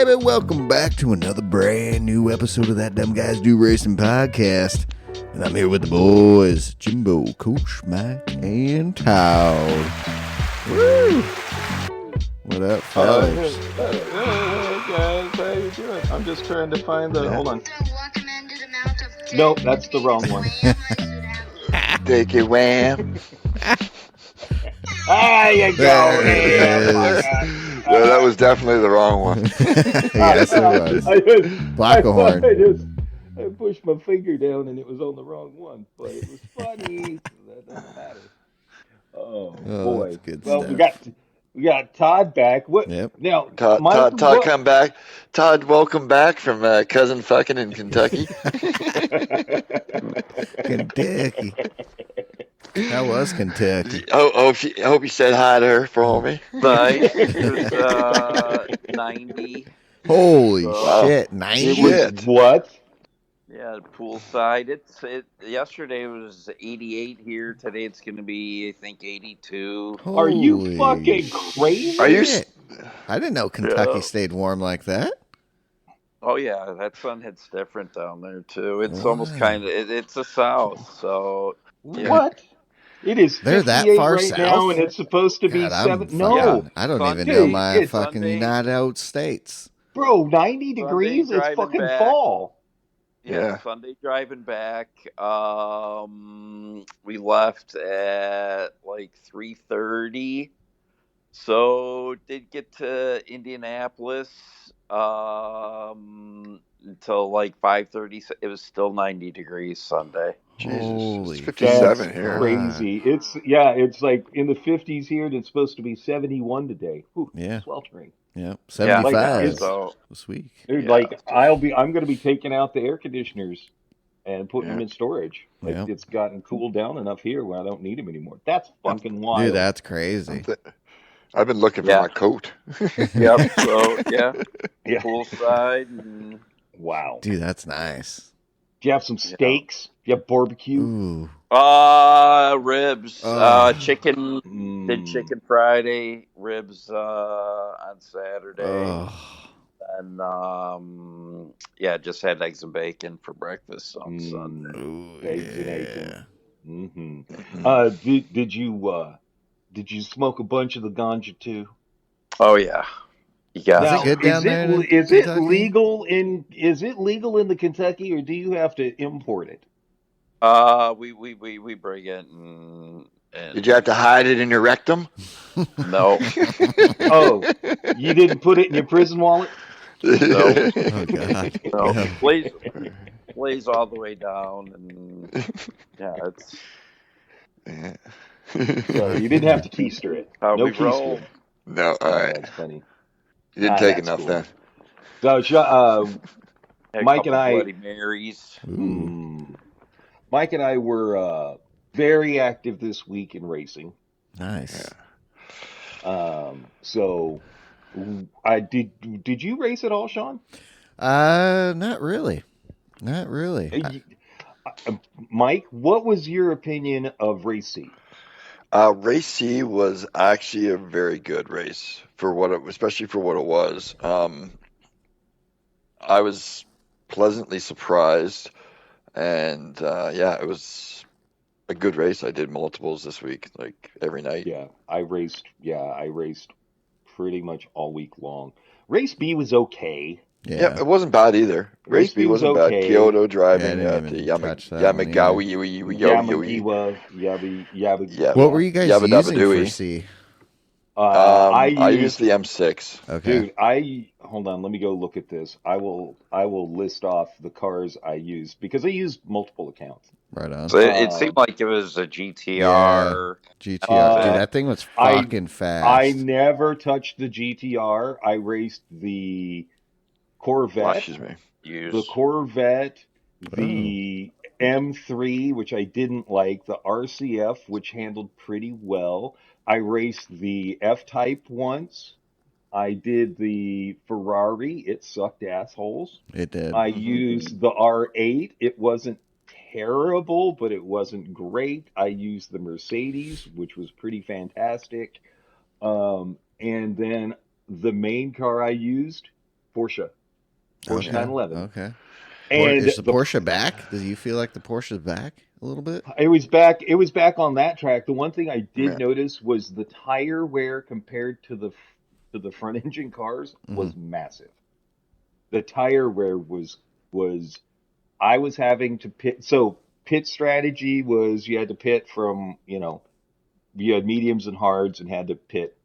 baby? Welcome back to another brand new episode of That Dumb Guys Do Racing podcast. And I'm here with the boys, Jimbo, Coach Mike, and Todd. Woo! What up, fellas? Hey guys, how you doing? I'm just trying to find the. Hold on. Nope, that's the wrong one. Take it, wham. There you go. Yeah, that was definitely the wrong one. Yes, it was. Blackhorn. I pushed my finger down and it was on the wrong one, but it was funny. So that doesn't matter. Oh boy. That's good Well, stuff. we got Todd back. What? Yep. Now, Todd, Mike, Todd, come back. Todd, welcome back from cousin fucking in Kentucky. Kentucky. That was Kentucky. I hope you said hi to her for me. Nice. It was 90. Holy Wow. shit, 90? Shit. What? Yeah, poolside. Yesterday was 88 here. Today it's going to be, I think, 82. Are you Holy fucking crazy? Are you? shit. I didn't know Kentucky Yeah. stayed warm like that. Oh yeah, that sun hits different down there too. It's Wow. almost kind of it's the south, so yeah. What? It is They're that 58 far right south? now, and it's supposed to be God, 7. No, fucking- I don't even Sunday, know my it's fucking Sunday. United States. bro, 90 degrees is driving fucking back. fall. Yeah. Sunday driving back. We left at like 3:30. So did get to Indianapolis until like 5:30. It was still 90 degrees Sunday. Jesus, Holy it's 57 That's here. crazy. It's like in the 50s here, and it's supposed to be 71 today. Whew, Yeah. sweltering. Yep, Yeah, 75 so this week. Dude, Yeah. like I'm going to be taking out the air conditioners and putting them in storage. Like Yep. it's gotten cooled down enough here where I don't need them anymore. That's fucking wild. Dude, that's crazy. I've been looking for Yeah. my coat. Yep. So yeah, Yeah. poolside and Wow. Dude, that's nice. Do you have some steaks? Do you have barbecue? Ooh. ribs, Oh. chicken. Mm. Did chicken Friday, ribs on Saturday, Oh. and just had eggs and bacon for breakfast on Sunday. Ooh, Eggs and yeah. bacon. Did you smoke a bunch of the ganja too? Oh yeah, you got Is it. it good down there in Is it Kentucky? legal in the Kentucky, or do you have to import it? We bring it and Did you have to hide it in your rectum? no. Oh, you didn't put it in your prison wallet? Oh, God. No, Yeah. plays all the way down, and yeah, it's Yeah. So you didn't have to keister it. how No we roll. keistering. No, all right. That's funny. You didn't take that's enough cool. then. So, Had a Mike couple and I- Bloody Marys. Ooh, Mike and I were very active this week in racing. nice. So I did you race at all, Sean? Not really. Not really. Mike, what was your opinion of Race C? Race C was actually a very good race especially for what it was. I was pleasantly surprised, and it was a good race. I did multiples this week, like every night. Yeah, I raced pretty much all week long. Race B was okay. Yeah, it wasn't bad either. Race B wasn't bad. okay. Kyoto driving Yeah, I the didn't even touch that one Yamagawa. Yamagiwa, What were you guys Yabba using dabba for dooey. C? I used the M6. Okay. Dude, hold on, let me go look at this. I will list off the cars I used because I used multiple accounts. Right on. So it seemed like it was a GTR. GTR. Dude, that thing was fucking fast. I never touched the GTR. I raced the Corvette, Excuse me. the Corvette, the M3, which I didn't like, the RCF, which handled pretty well. I raced the F-Type once. I did the Ferrari. It sucked assholes. It did. I used the R8. It wasn't terrible, but it wasn't great. I used the Mercedes, which was pretty fantastic. And then the main car I used Porsche Okay. 911. Okay. And is the Porsche back? Do you feel like the Porsche's back a little bit? it was back. It was back on that track. The one thing I did Yeah. notice was the tire wear compared to the front engine cars Mm-hmm. was massive. The tire wear was I was having to pit. So pit strategy was you had to pit from, you had mediums and hards and had to pit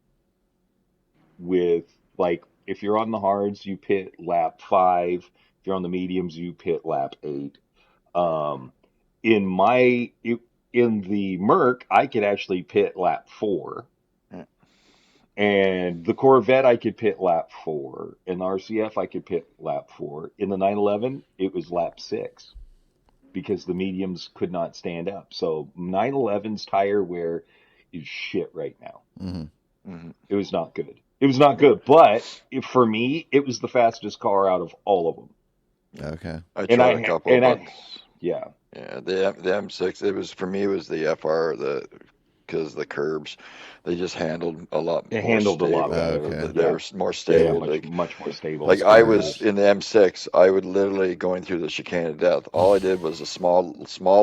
with, like, if you're on the hards, you pit lap 5. If you're on the mediums, you pit lap 8. Um, in my in the Merc, I could actually pit lap 4. Yeah. And the Corvette, I could pit lap 4. In the RCF, I could pit lap 4. In the 911, it was lap 6 because the mediums could not stand up. So 911's tire wear is shit right now. Mm-hmm. Mm-hmm. It was not good. It was not good. But for me, it was the fastest car out of all of them. Okay. I tried a couple, but yeah. Yeah, the M6. It was for me. It was the FR because the curbs, they just handled a lot. It more handled a lot stable. better. They were more stable. Much more stable. Like I was in the M6, I would literally going through the chicane of death. All I did was a small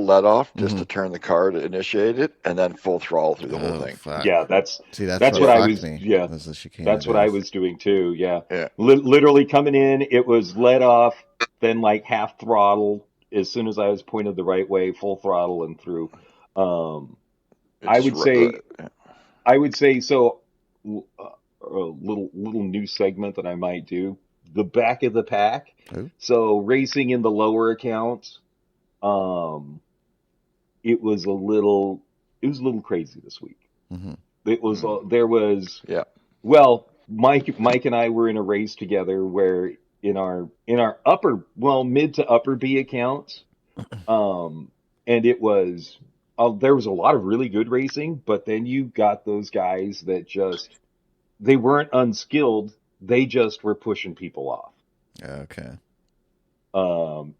let off just to turn the car to initiate it, and then full throttle through the whole thing. Fuck. Yeah, that's what I was. Me, yeah, was the chicane that's what I was doing too. Yeah, yeah. Literally coming in, it was let off, then like half throttle. As soon as I was pointed the right way, full throttle and through. I would say so. A little new segment that I might do: the back of the pack. Ooh. So racing in the lower accounts, it was a little crazy this week. Mm-hmm. It was there was yeah. Well, Mike and I were in a race together where in our mid to upper B accounts, and it was there was a lot of really good racing, but then you got those guys that they weren't unskilled, they just were pushing people off. Okay.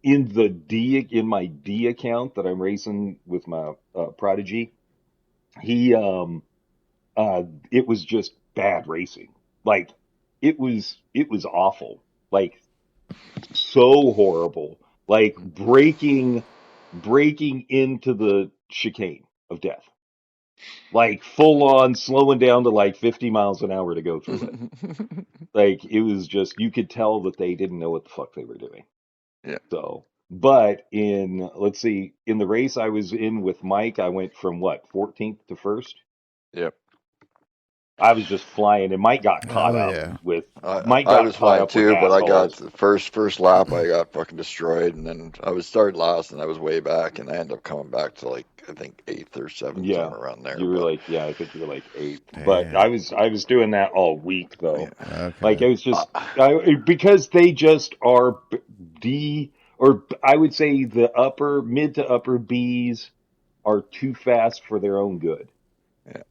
In my D account that I'm racing with my Prodigy, it was just bad racing. Like it was awful. Like so horrible. Like breaking into the chicane of death. Like full on slowing down to like 50 miles an hour to go through it. Like it was just, you could tell that they didn't know what the fuck they were doing. Yeah. So, but in the race I was in with Mike, I went from 14th to 1st. Yep. I was just flying, and Mike got caught up with. Mike got I was caught flying up too, with but I got assholes. the first lap. I got fucking destroyed, and then I was started last, and I was way back, and I ended up coming back to like I think 8th or 7th, somewhere around there. You were I think you were like 8th. But I was doing that all week though. Yeah. Okay. Like it was just because they just are D, or I would say the mid to upper Bs are too fast for their own good. Yeah.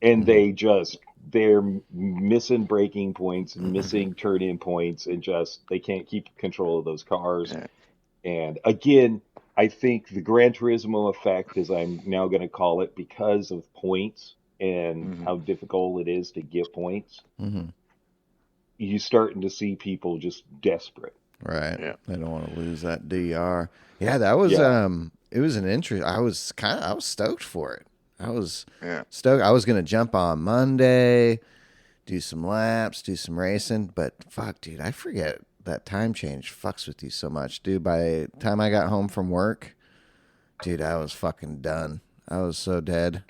And they're missing braking points, missing turn-in points, and they can't keep control of those cars. Yeah. And again, I think the Gran Turismo effect, as I'm now going to call it, because of points and how difficult it is to get points, you're starting to see people just desperate. Right. Yeah. They don't want to lose that DR. Yeah, that was it was an interest. I was stoked for it. I was stoked. I was going to jump on Monday, do some laps, do some racing, but fuck, dude, I forget that time change fucks with you so much, dude. By the time I got home from work, dude, I was fucking done. I was so dead.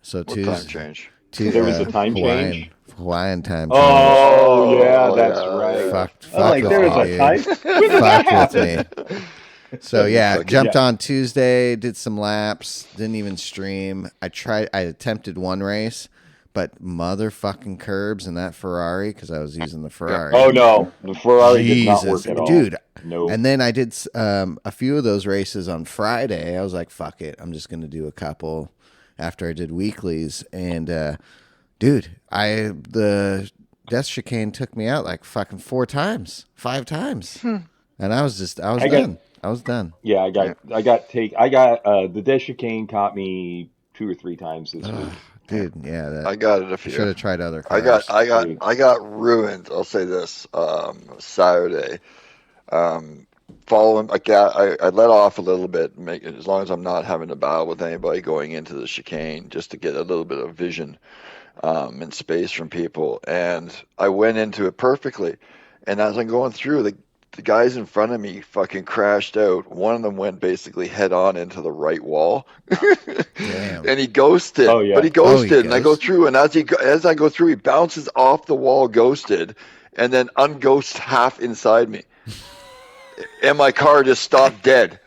So Tuesday, time change? There was a time change? Hawaiian time change. Oh, yeah, that's right. Fuck there was a time? When did that happen? With me. So jumped on Tuesday, did some laps, didn't even stream. I attempted one race, but motherfucking curbs in that Ferrari, because I was using the Ferrari. Oh no, the Ferrari did not work at all, dude. No. And then I did a few of those races on Friday. I was like, fuck it, I'm just gonna do a couple after I did weeklies. And dude, the death chicane took me out like fucking 5 times, and I was done. I was done. Yeah, the death chicane caught me 2 or 3 times this week. dude. Yeah, I got it a should few. have tried other I got cars. I got Dude. I got ruined. I'll say this. Saturday. Um, following, I let off a little bit, as long as I'm not having to battle with anybody going into the chicane, just to get a little bit of vision and space from people. And I went into it perfectly. And as I'm going through, the guys in front of me fucking crashed out. One of them went basically head on into the right wall. Damn. And he ghosted, Oh yeah. but he Oh, he ghosted, and I go goes. through, and as I go through, he bounces off the wall, ghosted, and then unghosts half inside me, and my car just stopped dead,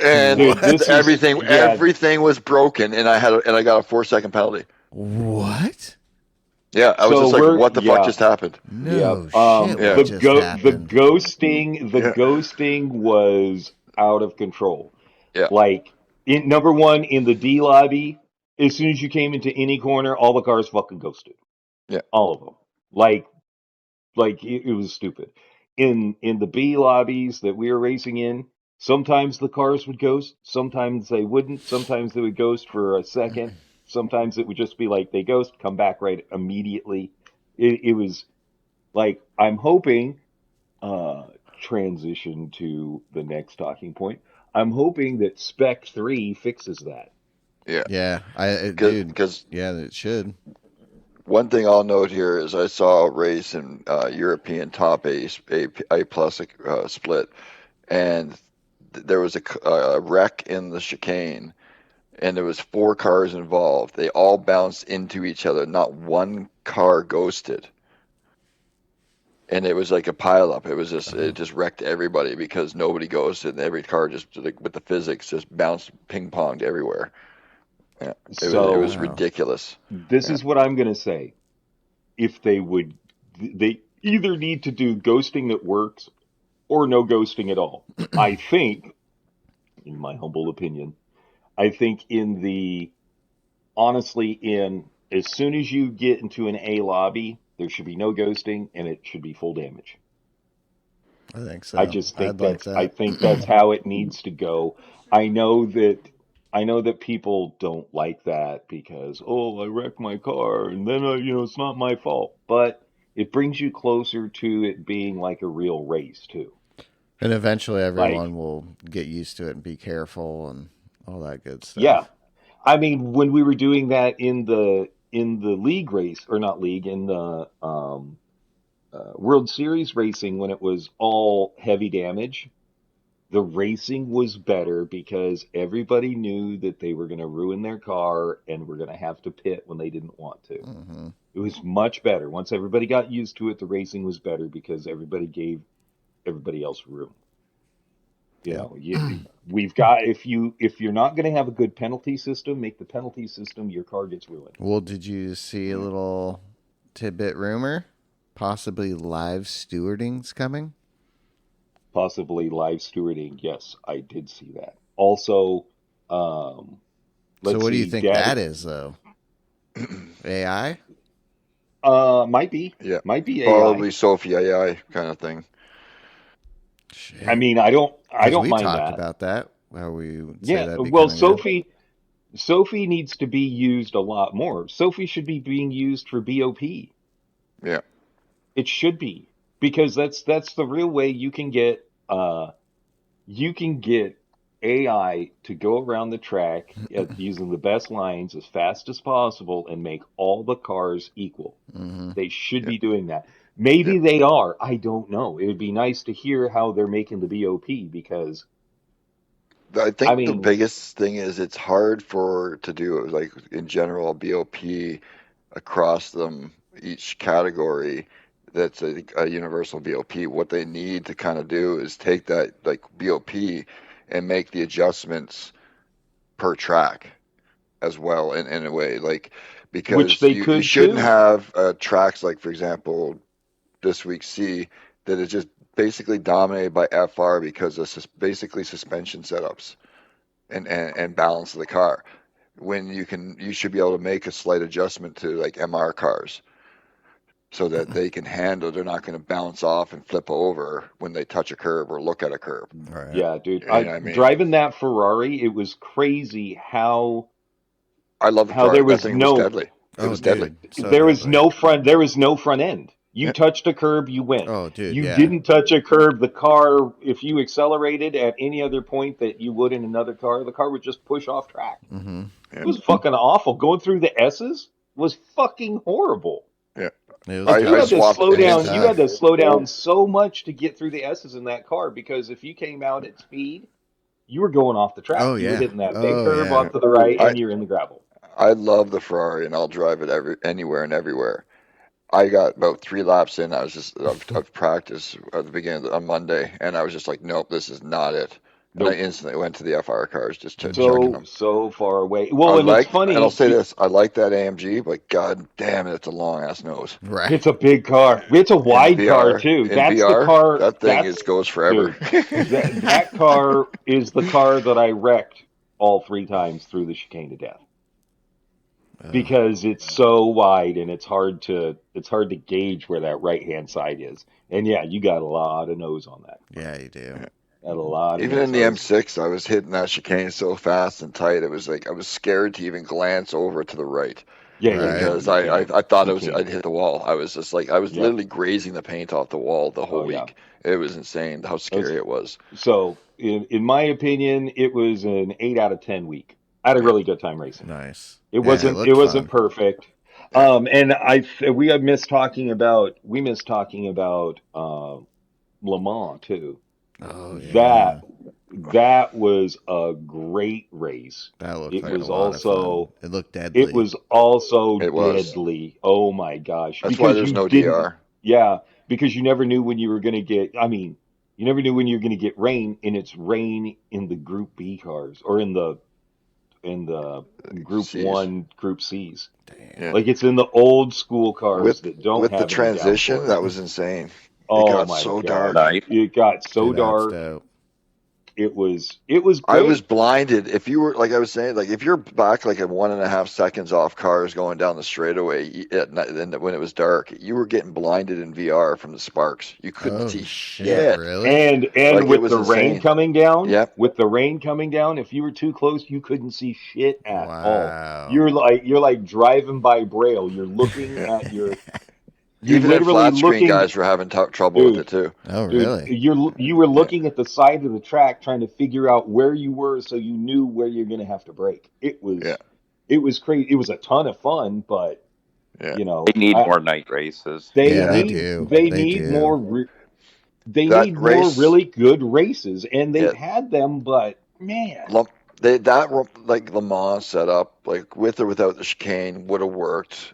and Dude, this is yeah. everything was broken, and I got a 4 second penalty. What? Yeah, I was So just like, we're what the fuck yeah. just happened? Yeah. No shit. Yeah, What just The happened? yeah, ghosting was out of control. yeah, Like in number one in the D lobby, as soon as you came into any corner, all the cars fucking ghosted. yeah. All of them. Like it was stupid. In the B lobbies that we were racing in, sometimes the cars would ghost, sometimes they wouldn't, sometimes they would ghost for a second, sometimes it would just be like they ghost, come back right immediately. It was like I'm hoping uh transition to the next talking point. I'm hoping that Spec 3 fixes that. Yeah. Yeah, dude. Because Yeah, it should. one thing I'll note here is I saw a race in European Top A plus split, and there was a wreck in the chicane, and there was 4 cars involved. They all bounced into each other. Not one car ghosted, and it was like a pileup. It just wrecked everybody because nobody ghosted, and every car just like with the physics just bounced ping ponged everywhere. Yeah, it was So Wow. ridiculous. this Yeah, is what I'm going to say. If they either need to do ghosting that works or no ghosting at all. I think, in my humble opinion, I think honestly, in as soon as you get into an A lobby, there should be no ghosting and it should be full damage. I think so. I'd like I that. think that's how it needs to go. I know that I know that people don't like that because oh I wrecked my car and then it's not my fault, but it brings you closer to it being like a real race too. And eventually Like everyone will get used to it and be careful and all that good yeah, stuff. I mean when we were doing that in the league race or not league in the World Series racing when it was all heavy damage. The racing was better because everybody knew that they were going to ruin their car and were going to have to pit when they didn't want to. Hmm. It was much better. Once everybody got used to it, the racing was better because everybody gave everybody else room. Yep. We've got if you're not going to have a good penalty system, make the penalty system your car gets ruined. Well, did you see a little tidbit rumor? Possibly live stewarding's coming. Possibly live stewarding. Yes, I did see that. Also, um, So let's what do you see, think that Daddy. is, though? AI? Might be yeah. might be AI. Probably Sophie AI kind of thing. I Shit. mean, I Because don't we mind talked that. about that, how we would say Yeah, that'd be well, kind of good. Sophie needs to be used a lot more. Sophie should be being used for BOP. Yeah. It should be because that's the real way you can get AI to go around the track using the best lines as fast as possible and make all the cars equal. Hmm. They should Yeah. be doing that. Yeah. Maybe they are. I don't know. It would be nice to hear how they're making the BOP because I I think the mean, biggest thing is it's hard for to do like in general BOP across them each category that's a universal BOP. What they need to kind of do is take that like BOP and make the adjustments per track as well in a way like which because they you could shouldn't too. have tracks like for example this week C that is just basically dominated by FR because of basically suspension setups and balance of the car. When you should be able to make a slight adjustment to like MR cars so that they can handle. They're not going to bounce off and flip over when they touch a curb or look at a curb. Right. Yeah, dude. You know what I mean? Driving that Ferrari, it was crazy how I love the how Ferrari. there That was thing was no deadly. It was deadly. dude, so there was deadly. no front end. You Yeah. touched a curb, you went. Oh, dude, You yeah. didn't touch a curb. The car, if you accelerated at any other point that you would in another car, the car would just push off track. Mm-hmm. Yeah. It was fucking awful. Going through the S's was fucking horrible. Yeah. It was Like you I had to swapped slow down. engines. You had to slow down so much to get through the S's in that car because if you came out at speed, you were going off the track. Oh, You were yeah. hitting that big Oh, curve yeah. off to the right, I and you're in the gravel. I love the Ferrari, and I'll drive it anywhere and everywhere. I got about 3 laps in. I was just I've practiced at the beginning on Monday, and I was just like, nope, this is not it. And I Nope. instantly went to the FR cars just to checking them. So far away. Well, and it's funny. And I'll say this: I like that AMG, but god damn it, it's a long ass nose. Right. It's a big car. It's a In wide car VR, too. in That's the VR, car. that thing That's goes forever. that car is the car that I wrecked all 3 times through the chicane to death because it's so wide and it's hard to gauge where that right hand side is. And yeah, you got a lot of nose on that. Yeah, you do. Got a lot of Even nose. in the M6, I was hitting that chicane so fast and tight. It was like I was scared to even glance over to the right. Yeah, Right. Because you I can't. thought You can't. I'd hit the wall. I was just like I was Yeah. literally grazing the paint off the wall the whole Oh, yeah. week. It was insane how scary it was. So, in my opinion, it was an 8 out of 10 week. I had a really good time racing. Nice. It Yeah, wasn't looked it wasn't fun. perfect. Yeah. And we missed talking about Le Mans too. Oh, yeah. That was a great race. That looked It like was a lot of also fun. It looked deadly. it was also It was. deadly. Oh my gosh. That's why there's you no didn't DR. Yeah, because you never knew when you were going to get you never knew when you were going to get rain, and it's rain in the Group B cars or in the Group C's. 1, Group C's. Damn. Yeah. Like it's in the old school cars that don't With have the any transition, downforce. that was insane. Oh got my so God. dark. It got so Dude, that's dark. dope. It was I great. was blinded. If you were like I was saying, like if you're back like at 1.5 seconds off cars going down the straightaway at night, when it was dark, you were getting blinded in VR from the sparks. You couldn't Oh, see shit. shit. Really? And Like, it with was the rain insane. coming down, Yep. if you were too close, you couldn't see shit at all. Wow. You're like driving by Braille. You're looking at you're Even in literally flat screen, looking, guys were having trouble with it too. Oh, dude, really? you were looking at the side of the track trying to figure out where you were so you knew where you're going to have to brake. It was crazy. It was a ton of fun, but Yeah. you know, They need more night races. Yeah, they do. They need do. more That need more race- really good races, and they've Yeah. had them, but man, Like Le Mans setup, like with or without the chicane, would have worked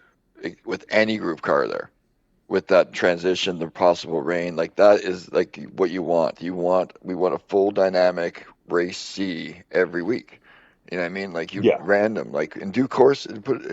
with any group car there. With that transition, the possible rain, like that is like what you want. We want a full dynamic race C every week. You know what I mean? Like random, like in due course,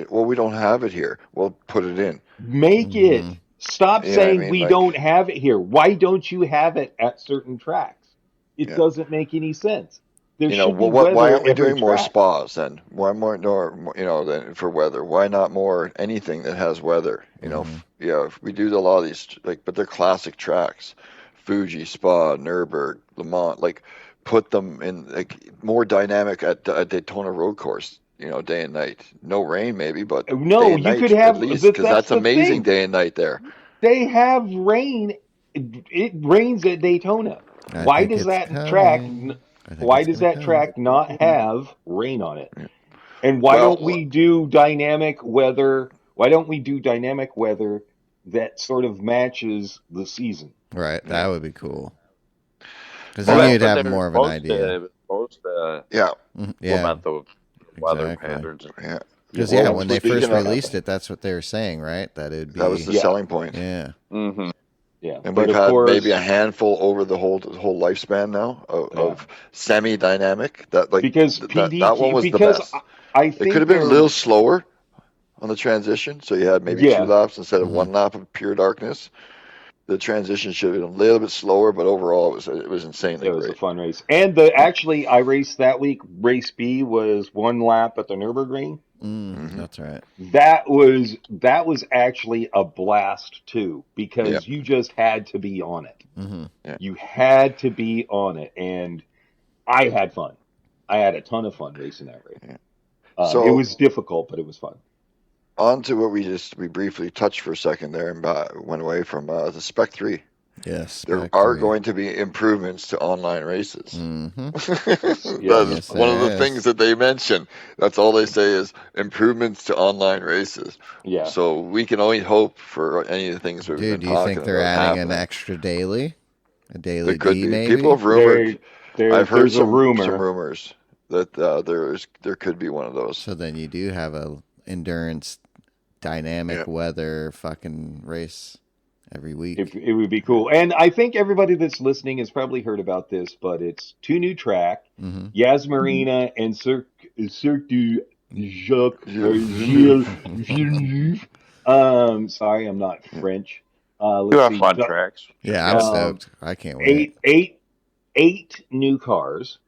we don't have it here. We'll put it in. make it. Stop You know what I saying mean? we Like- don't have it here. Why don't you have it at certain tracks? It Yeah. doesn't make any sense. There You know, should be why weather aren't we every doing more track. spas then? Why more, than for weather? Why not more anything that has weather? You know, if we do a lot of these, but they're classic tracks, Fuji, Spa, Nürburgring, Le Mans, like put them in like more dynamic at Daytona Road Course. You know, day and night. No rain, maybe, but No, day and you night could have- at least but because that's that's the amazing thing. day and night there. They have rain. It rains at Daytona. I Why think does it's that coming. track? I think Why it's does gonna that come. track not have rain on it? And why Well- don't we do dynamic weather? Why don't we do dynamic weather that sort of matches the season? Right. That would be cool. Because Well, then that's you'd what have they're more of an supposed idea. to Yeah, Yeah. implement the weather Exactly. patterns. yeah. Because Well, when they first speaking of- released it, that's what they were saying, right? That it'd be. That was the Yeah. selling point. Yeah. Mm-hmm. Yeah, And but we've of had course, maybe a handful over the whole lifespan now of semi-dynamic. That like because that PDT one was the because best. I It think could have been a they're- little slower on the transition, so you had maybe Yeah. 2 laps instead of Mhm. 1 lap of pure darkness. The transition should have been a little bit slower, but overall it was insanely It was a great. fun race. And actually, I raced that week. Race B was 1 lap at the Nürburgring. That's right. That was actually a blast too, because you just had to be on it. Mm-hmm. You had to be on it, and I had fun. I had a ton of fun racing that race. It was difficult, but it was fun. On to what we briefly touched for a second there and went away from the Spec 3. Yes. There Spec are 3. going to be improvements to online races. Mm-hmm. That's one of the things that they mention. That's all they say is improvements to online races. Yeah. So we can only hope for any of the things we've been talking about. Do you think they're adding happening. an extra daily? A daily There could D, be. maybe? People have rumored. I've heard some rumor. rumors that there could be one of those. So then you do have a endurance, dynamic weather fucking race every week. It would be cool. And I think everybody that's listening has probably heard about this, but it's 2 new track, Yas Marina and Cirque du Jacques Villeneuve. Sorry, I'm not French. You have fun tracks. Yeah, I'm stoked. I can't wait. Eight new cars,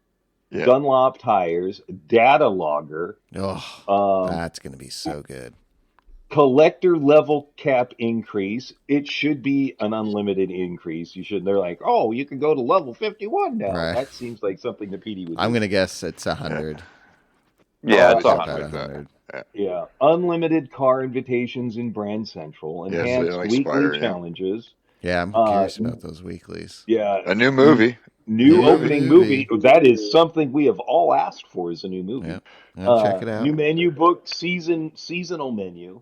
Dunlop tires, data logger. Oh, that's going to be so good. Collector level cap increase. It should be an unlimited increase. They're like, oh, you can go to level 51 now. Right. That seems like something that PD would do. I'm going to guess it's 100. Yeah, it's about 100. Yeah. Unlimited car invitations in Brand Central. Enhanced weekly challenges. Yeah, I'm curious about those weeklies. Yeah. A new movie. New opening movie. That is something we have all asked for, is a new movie. Yeah. Check it out. New menu book, seasonal menu.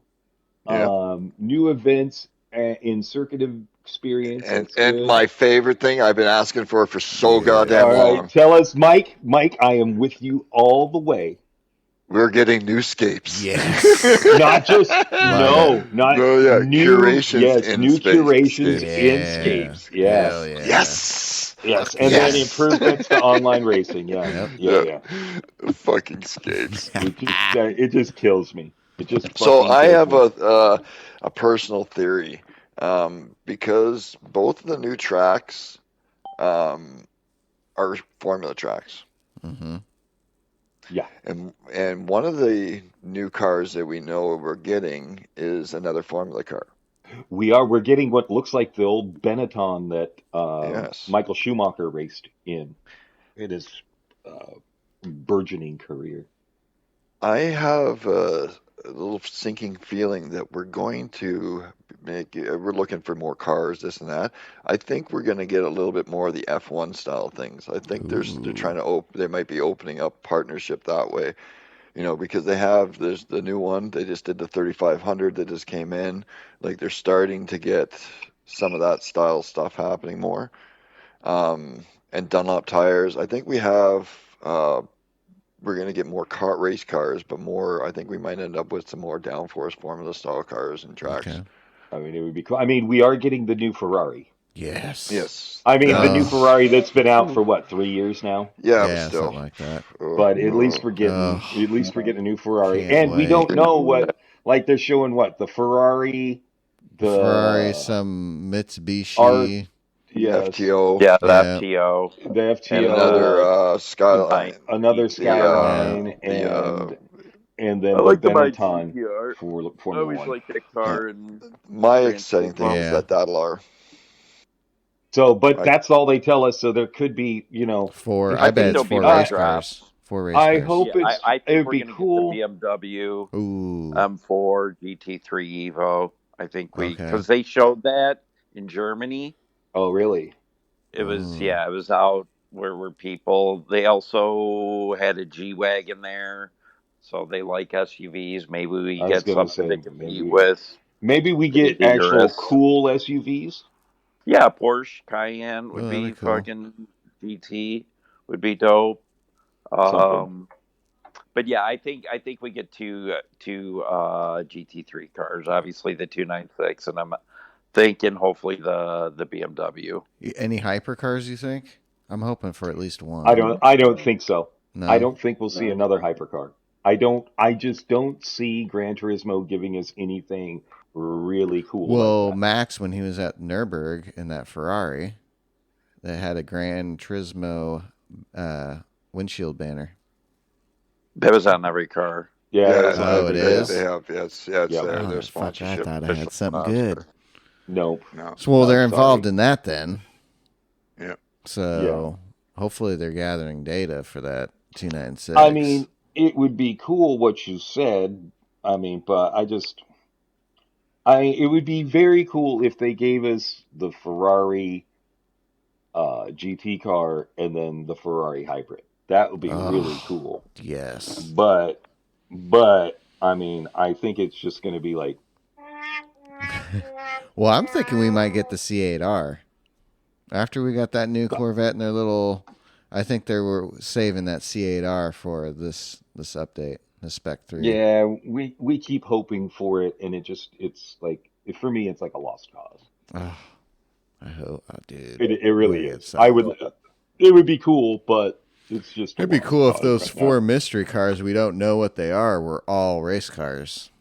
New events in circuit experience. And my favorite thing I've been asking for so goddamn long. All right, tell us, Mike. Mike, I am with you all the way. We're getting new scapes. Yes. Not just new curations. Yes, in new space. curations in scapes. Yes. Hell yeah. Yes. And then improvements to online racing. Yeah. Fucking scapes. It just kills me. So I have a personal theory, because both of the new tracks are formula tracks. Mm-hmm. Yeah. And one of the new cars that we know we're getting is another formula car. We're getting what looks like the old Benetton that Michael Schumacher raced in. It is burgeoning career. I have a little sinking feeling that we're going to we're looking for more cars, this and that. I think we're going to get a little bit more of the F1 style things. I think they're trying to they might be opening up partnership that way, because there's the new one. They just did the 3500 that just came in. Like, they're starting to get some of that style stuff happening more. And Dunlop tires. I think we have. We're going to get more race cars, but I think we might end up with some more downforce formula style cars and tracks. Okay. I mean, it would be cool. I mean, we are getting the new Ferrari. Yes. I mean, the new Ferrari that's been out for 3 years now? Yeah, but still. Something like that. But at least we're getting a new Ferrari. And we don't know what, like, they're showing the Ferrari, some Mitsubishi. FTO. Yeah, the FTO. The FTO. And another Skyline. Another Skyline. And then I like the Benetton GTR. for I always like that car. And my exciting thing is that Dattler. So, but that's all they tell us. So there could be, four. I bet it's 4 race cars. 4 race cars. I hope it would be cool. The BMW Ooh. M4 GT3 Evo. I think because they showed that in Germany. Oh, really? It was it was out where people. They also had a G-Wagon there. So they like SUVs. Maybe we get something to compete with. Maybe we get actual cool SUVs. Yeah, Porsche Cayenne would be cool. Fucking GT would be dope. But yeah, I think we get two GT3 cars. Obviously the 296, and I'm thinking hopefully the BMW. Any hypercars? You think? I'm hoping for at least one. I don't think so. No. I don't think we'll see another hypercar. I just don't see Gran Turismo giving us anything really cool. Well, Max, when he was at Nürburgring in that Ferrari, they had a Gran Turismo windshield banner. That was on every car. Yeah, it is. They have, it's there. Their sponsorship. I thought I had something good. Nope. No. So, they're involved in that then. Yeah. So hopefully they're gathering data for that 296. I mean, it would be cool what you said. I mean, but it would be very cool if they gave us the Ferrari GT car and then the Ferrari hybrid. That would be really cool. Yes. But I mean, I think it's just going to be like. Well, I'm thinking we might get the C8R after we got that new Corvette and their little. I think they were saving that C8R for this update, the Spec 3. Yeah, we keep hoping for it, and it's like for me, it's like a lost cause. Oh, I hope, dude. It really is. It would be cool, but it's just. It'd be cool if those 4 mystery cars we don't know what they are were all race cars,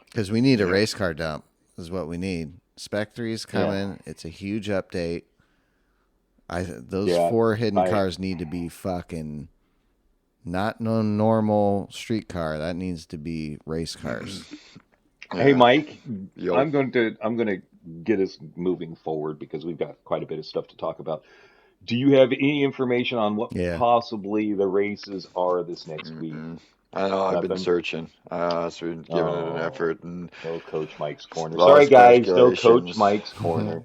because we need a race car dump. Is what we need. Spec 3 is coming. Yeah. It's a huge update. Those 4 hidden cars need to be fucking not no normal street car. That needs to be race cars. Hey, Mike, I'm going to get us moving forward because we've got quite a bit of stuff to talk about. Do you have any information on what possibly the races are this next week? I know. I've been searching. So we've given it an effort. And no Coach Mike's Corner. Sorry, guys. No Coach Mike's Corner.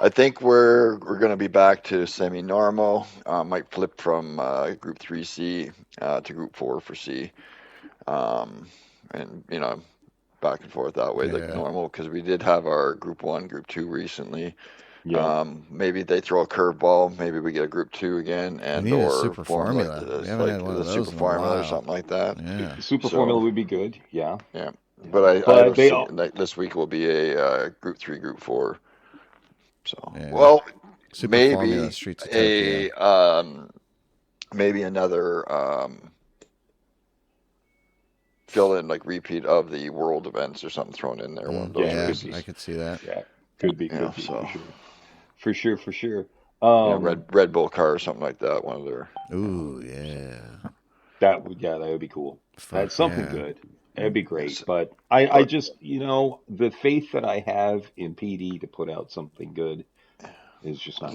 I think we're going to be back to semi-normal. Might flip from Group 3C to Group 4 for C. And, back and forth that way like normal, because we did have our Group 1, Group 2 recently. Yeah. Maybe they throw a curveball. Maybe we get a Group 2 again, or a super formula. We haven't had one of those super formula or something like that. Yeah. Super formula would be good. Yeah. Yeah. But I see this week will be a Group 3, Group 4. So super maybe maybe another fill in like repeat of the world events or something thrown in there. One of those races. I could see that. Yeah, could be for sure. Red Bull car or something like that. One of their. Ooh, yeah. That would be cool. That's something good. That'd be great. But I just the faith that I have in PD to put out something good is just not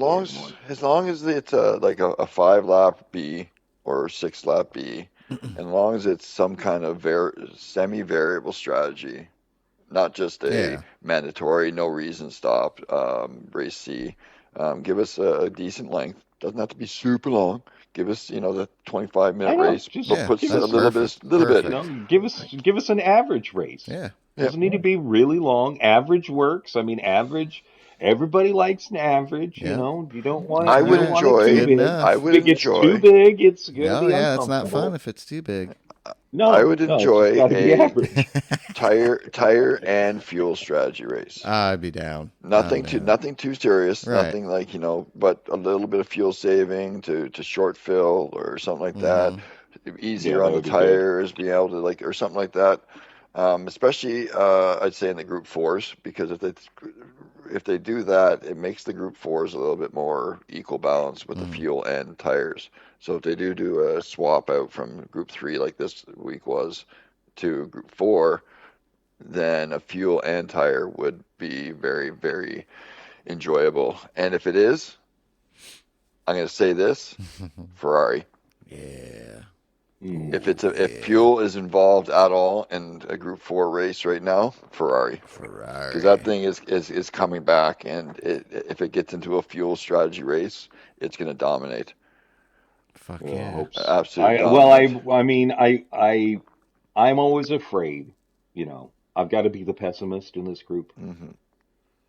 as long as it's like a 5-lap B or 6-lap B, as long as it's some kind of semi-variable strategy, not just a mandatory no reason stop race C. Give us a decent length. Doesn't have to be super long. Give us, the 25-minute race. Put a little bit. Give us an average race. Yeah. Doesn't need to be really long. Average works. I mean, average. Everybody likes an average. You don't want. I would enjoy. If it's too big, it's gonna be it's not fun if it's too big. No, I would enjoy a tire and fuel strategy race. I'd be down. Nothing too serious. Right. Nothing like but a little bit of fuel saving to short fill or something like that. Easier on the tires, being able to or something like that. Especially I'd say in the Group 4s, because if they do that, it makes the Group 4s a little bit more equal balance with the fuel and tires. So if they do a swap out from Group 3 like this week was to Group 4, then a fuel and tire would be very, very enjoyable. And if it is, I'm going to say this, Ferrari. Yeah. If fuel is involved at all in a Group 4 race right now, Ferrari. Because that thing is coming back, and if it gets into a fuel strategy race, it's going to dominate. Fuck yeah. Absolutely. I'm always afraid, I've got to be the pessimist in this group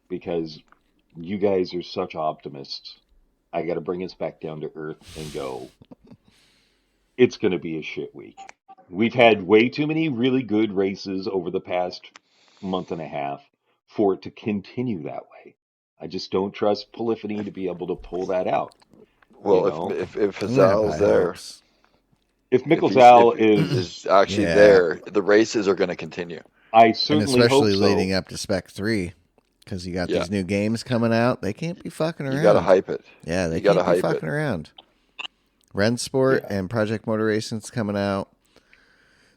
because you guys are such optimists. I got to bring us back down to earth and go, it's going to be a shit week. We've had way too many really good races over the past month and a half for it to continue that way. I just don't trust Polyphony to be able to pull that out. Well, if Hazal's there, if Mickelzal is actually there, the races are going to continue. I certainly hope so. Especially leading up to Spec 3, because you got these new games coming out. They can't be fucking around. You got to hype it. Yeah, they can't be fucking around. Rennsport and Project Motor Racing's coming out.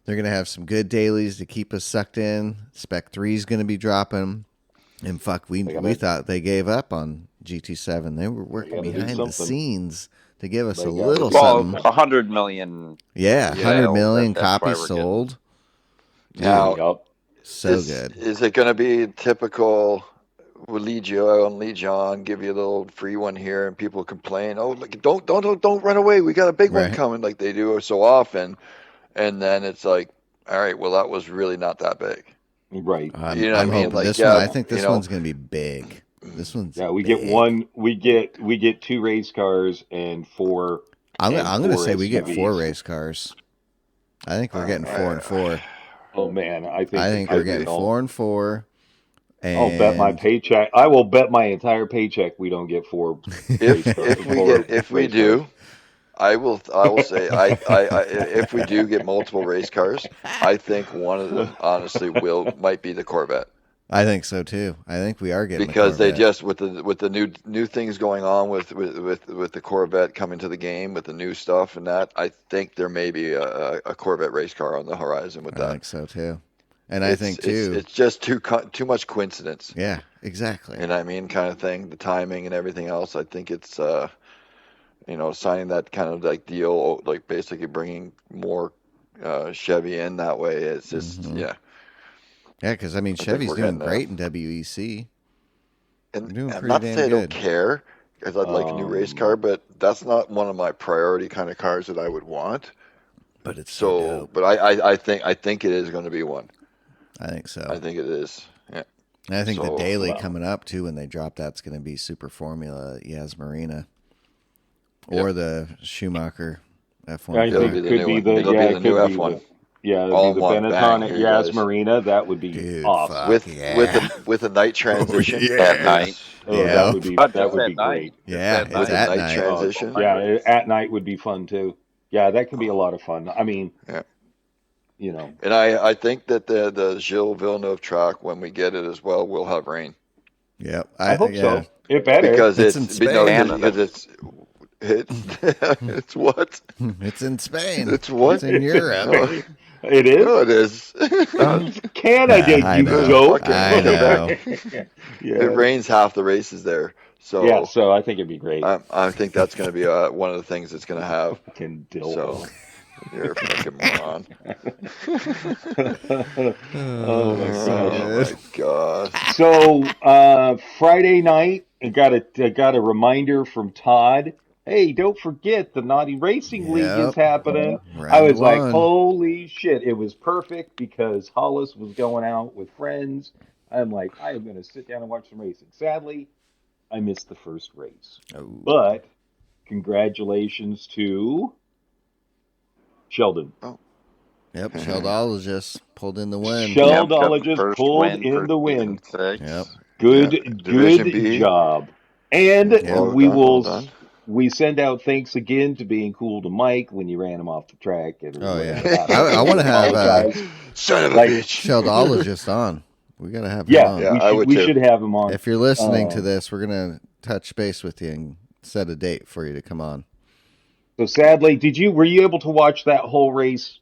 They're going to have some good dailies to keep us sucked in. Spec 3 is going to be dropping. And we thought they gave up on GT7. They were working behind the scenes to give us a Yeah, little Well, something. 100 million. Yeah, 100 million that's why copies we're sold. Now, Yep. So good. Is it going to be typical? We'll lead you on, give you a little free one here, and people complain. Oh, look, don't run away. We got a big one Right. coming, like they do so often. And then it's like, all right, well, that was really not that big. Right. You know what I I'm mean? hoping Like, this yeah, one. I think this you know, one's going to be big. This one's We big. get one. We get 2 race cars and 4. I'm going to say we get 4 SUVs. race cars. I think we're getting 4 and 4. Oh man, I think we're getting 4 and 4. And I'll bet my paycheck. I will bet my entire paycheck we don't get 4 race cars. if we do, I will say if we do get multiple race cars, I think one of them honestly might be the Corvette. I think so too. I think we are getting because the they just with the new things going on with the Corvette coming to the game with the new stuff and that, I think there may be a Corvette race car on the horizon with that. I think so too, and I think too it's just too much coincidence. Yeah, exactly. And I mean, kind of thing, the timing and everything else. I think it's signing that kind of like deal, like basically bringing more Chevy in that way. It's just Yeah, because I mean, Chevy's doing great in WEC. And doing I'm pretty not damn saying I good. don't care, because I'd like a new race car, but that's not one of my priority kind of cars that I would want. But it's so dope. But I think it is going to be one. I think so. I think it is. Yeah. And I think the daily coming up too when they drop that's going to be Super Formula Yas Marina or the Schumacher F1. It'll be the new F1. Yeah, it'll be the Benetton Yas Marina. That would be awesome. With a night transition at night. That would be great. Yeah, with a night transition. At night would be fun too. Yeah, that could be a lot of fun. I mean, And I think that the Gilles Villeneuve track, when we get it as well, will have rain. Yep, I hope so. It better because it's in Spain. It's what? It's in Spain. It's what? It's in Europe. It is? No, it is. Canada, I you know. joke. I know. It rains half the races there. So so I think it'd be great. I think that's going to be one of the things it's going to have. Fucking dildo. So you're a fucking moron. Oh my god. So Friday night, I got a reminder from Todd. Hey, don't forget the Naughty Racing League is happening. I was like, holy shit. It was perfect because Hollis was going out with friends. I'm like, I am going to sit down and watch some racing. Sadly, I missed the first race. Oh. But congratulations to Sheldon. Oh. Yep, Sheldologist pulled in the win. Sheldologist pulled in the win. Yep. Good job. And we send out thanks again to being cool to Mike when you ran him off the track. Oh yeah, I want to have son of a bitch Sheldologist on. We gotta have him on. Yeah, we should have him on. If you're listening to this, we're gonna touch base with you and set a date for you to come on. So sadly, were you able to watch that whole race,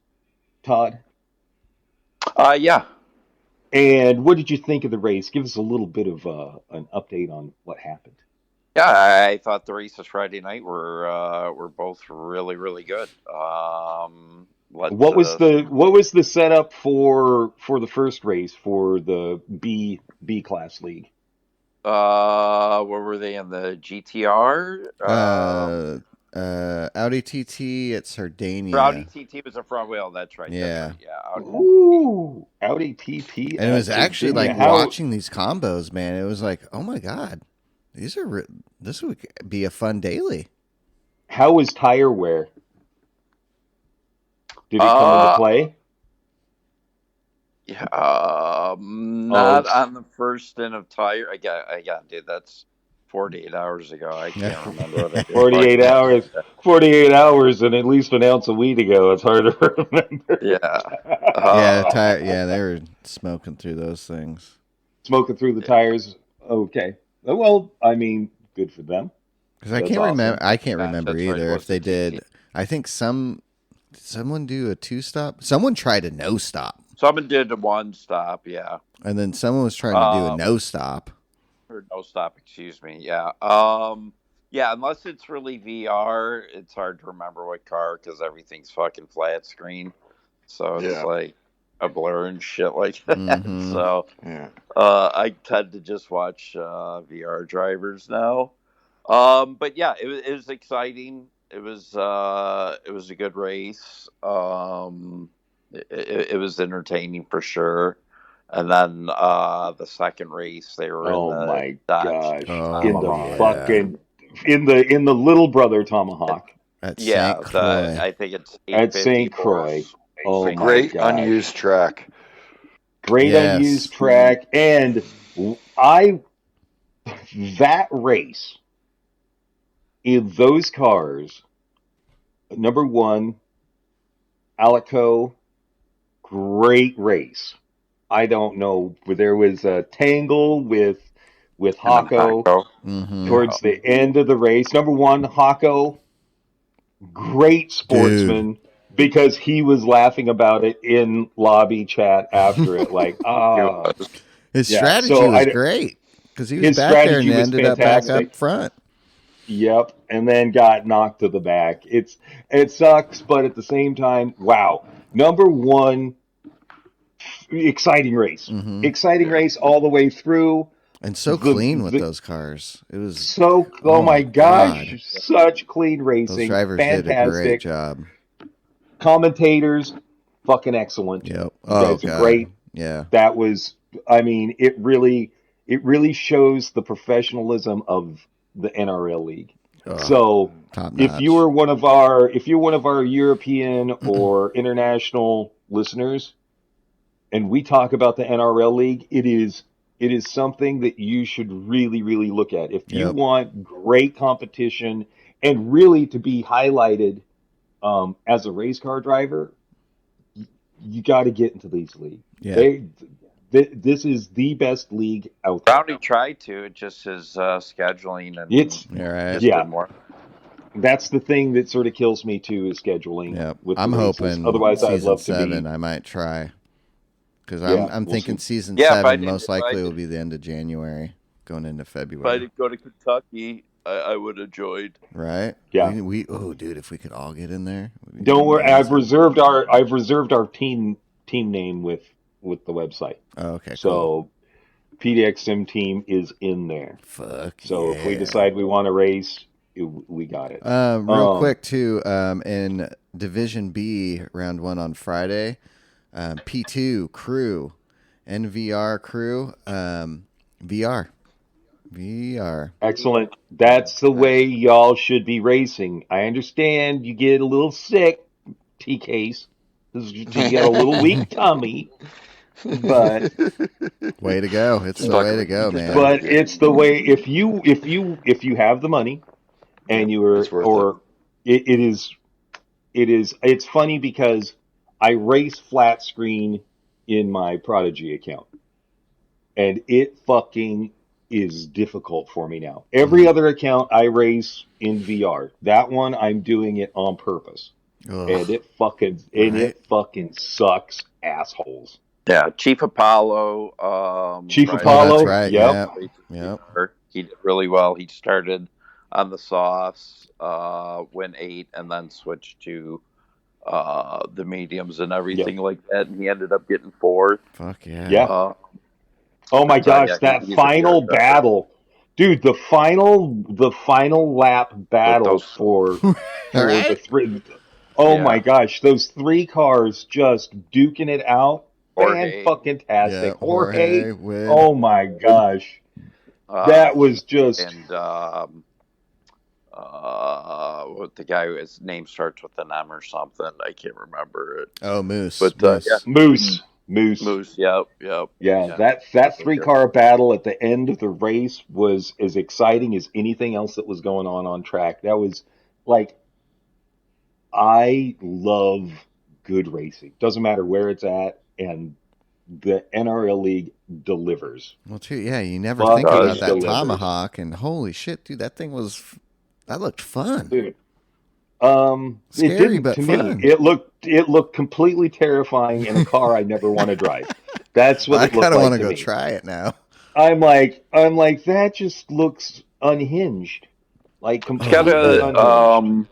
Todd? Yeah. And what did you think of the race? Give us a little bit of an update on what happened. Yeah, I thought the races Friday night were both really, really good. What was the setup for the first race for the B class league? What were they in the GTR? Audi TT at Sardinia. Audi TT was a front wheel. That's right. Yeah. That's right. Yeah. Ooh, Audi TT. And it was actually like watching these combos, man. It was like, oh my god, this would be a fun daily. How was tire wear? Did it come into play? Yeah, not on the first stint of tire. I got, dude. That's 48 hours ago. I can't remember what I did. 48 hours, and at least an ounce of weed ago. It's hard to remember. Yeah, they were smoking through those things. Smoking through the tires. Okay. Well, I mean, good for them. Because I can't remember either if they did. I think someone do a 2-stop. Someone tried a no-stop. Someone did a 1-stop, yeah. And then someone was trying to do a no-stop. Or no-stop, excuse me, yeah. Yeah, unless it's really VR, it's hard to remember what car because everything's fucking flat screen. So it's like a blur and shit like that. Mhm. So Yeah. I tend to just watch VR drivers now. But yeah, it was exciting. It was a good race. It was entertaining for sure. And then the second race, they were in Oh the my Dodge gosh! In the Tomahawk. fucking in the little brother Tomahawk At Yeah, St. Croix. I think it's at 850 St. Croix. Oh It's a my great gosh! unused track. Great unused track, and I that race in those cars. Number one, Alico, great race. I don't know, but there was a tangle with Hako Mm-hmm. towards the end of the race. Number one, Hako, great sportsman because he was laughing about it in lobby chat after it. Like, his yeah. strategy So was great because he was his back there and strategy was ended up back fantastic. up front. Yep, and then got knocked to the back. It sucks, but at the same time, wow. Number one, exciting race. Mm-hmm. Exciting race all the way through. And so clean with those cars. It was so, oh my gosh, such clean racing. Those drivers fantastic. did a great job. Commentators, fucking excellent. Yep. Oh, God. Great. Yeah. That was, I mean, it really shows the professionalism of the NRL league. So if you're one of our European or international listeners, and we talk about the NRL league, it is something that you should really, really look at. If you want great competition and really to be highlighted as a race car driver, you got to get into these leagues. Yeah. This is the best league out there. Brownie tried to. It just is scheduling and didn't work. That's the thing that sort of kills me too, is scheduling. Yeah, with I'm hoping. Otherwise, I'd love season 7, to be. I might try because I'm thinking see. season 7 most likely will be the end of January, going into February. If I did go to Kentucky, I would have joined. Right? Yeah. Dude, if we could all get in there. Don't worry. I've reserved our team name with the website. Oh, okay. So, cool. PDX Sim team is in there. Fuck. So if we decide we want to race, we got it. Real quick too. In Division B, round 1 on Friday, P2 crew, NVR crew, VR. Excellent. That's the way y'all should be racing. I understand you get a little sick, TKs, because you get a little weak tummy. But way to go! It's the way to go, man. But it's the way. If you have the money, and you are, it's funny because I race flat screen in my Prodigy account, and it fucking is difficult for me now. Every other account I race in VR. That one I'm doing it on purpose, and it fucking sucks, assholes. Yeah, Chief Apollo. Chief Apollo, that's right. Yep. He did really well. He started on the softs, went 8, and then switched to the mediums and everything like that. And he ended up getting 4th. Fuck yeah. Yeah. Oh my gosh, that final battle, dude! The final lap battle for the 3. Oh my gosh, those 3 cars just duking it out. Fan-fucking-tastic. Yeah, Jorge. Oh my gosh. That was just... And what the guy, his name starts with an M or something. I can't remember it. Oh, Moose. But, Moose. Yep. Yeah, that 3-car battle at the end of the race was as exciting as anything else that was going on track. That was like... I love good racing. Doesn't matter where it's at. And the NRL League delivers. Well, too, yeah, you never think about that Tomahawk, and holy shit, dude, that looked fun. Dude, scary but fun. Me, it looked completely terrifying in a car I never want to drive. That's what it looked like. I kind of want to go try it now. I'm like that just looks unhinged. like It's got completely unhinged.